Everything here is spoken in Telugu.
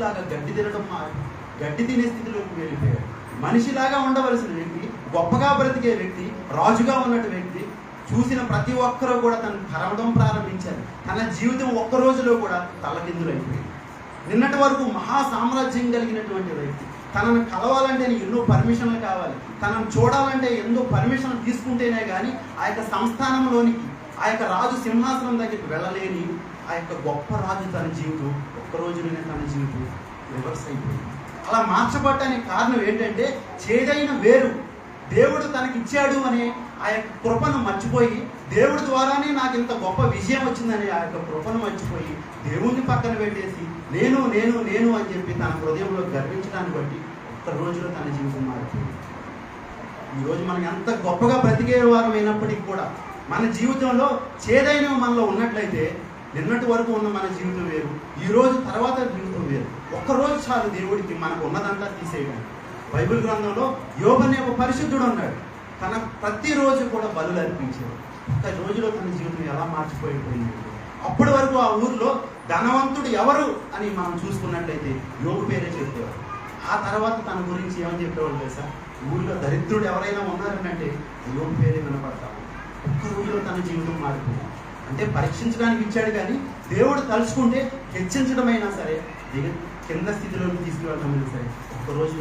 లాగా గడ్డి తినే స్థితిలోకి వెళ్ళిపోయాడు. మనిషిలాగా ఉండవలసిన వ్యక్తి, గొప్పగా బ్రతికే వ్యక్తి, రాజుగా ఉన్నట్టు వ్యక్తి, చూసిన ప్రతి ఒక్కరూ కూడా తను కరవడం ప్రారంభించారు. తన జీవితం ఒక్క రోజులో కూడా తలకిందులైపోయింది. నిన్నటి వరకు మహా సామ్రాజ్యం కలిగినటువంటి వ్యక్తి, తనను కలవాలంటే ఎన్నో పర్మిషన్లు కావాలి, తనను చూడాలంటే ఎన్నో పర్మిషన్లు తీసుకుంటేనే కానీ ఆ యొక్క సంస్థానంలోనికి, ఆ యొక్క రాజు సింహాసనం దగ్గరికి వెళ్ళలేని ఆ యొక్క గొప్ప రాజు తన జీవితం ఒక్క రోజులోనే తన జీవితం రివర్స్ అయిపోయింది. అలా మార్చబడటానికి కారణం ఏంటంటే, చేదైన వేరు దేవుడు తనకిచ్చాడు అనే ఆ యొక్క కృపను మర్చిపోయి, దేవుడి ద్వారానే నాకు ఇంత గొప్ప విజయం వచ్చిందని ఆ యొక్క కృపను మర్చిపోయి దేవుణ్ణి పక్కన పెట్టేసి నేను నేను నేను అని చెప్పి తన హృదయంలో గర్వించడాన్ని బట్టి ఒక్క రోజులో తన జీవితం మారిపోయింది. ఈరోజు మనం ఎంత గొప్పగా బ్రతికే వారం అయినప్పటికీ కూడా మన జీవితంలో చేదైన మనలో ఉన్నట్లయితే నిన్నటి వరకు ఉన్న మన జీవితం వేరు, ఈరోజు తర్వాత జీవితం వేరు. ఒక్కరోజు చాలు దేవుడికి మనకు ఉన్నదంతా తీసేయడానికి. బైబిల్ గ్రంథంలో యోబు అనే ఒక పరిశుద్ధుడు ఉన్నాడు. తన ప్రతిరోజు కూడా బలులు అర్పించాడు. ఒక్క రోజులో తన జీవితం ఎలా మార్చిపోయిపోయింది. అప్పటి వరకు ఆ ఊరిలో ధనవంతుడు ఎవరు అని మనం చూసుకున్నట్లయితే యోబు పేరే చెప్పేవారు. ఆ తర్వాత తన గురించి ఏమని చెప్పేవాళ్ళు తెలుసా? ఊరిలో దరిద్రుడు ఎవరైనా ఉన్నారనంటే యోబు పేరే వినపడతాము. ఒక్క రోజులో తన జీవితం మారిపోయింది. అంటే పరీక్షించడానికి ఇచ్చాడు, కానీ దేవుడు తలుచుకుంటే హెచ్చించడమైనా సరే, కింద స్థితిలోకి తీసుకువెళ్ళడమైనా సరే ఒక్క రోజు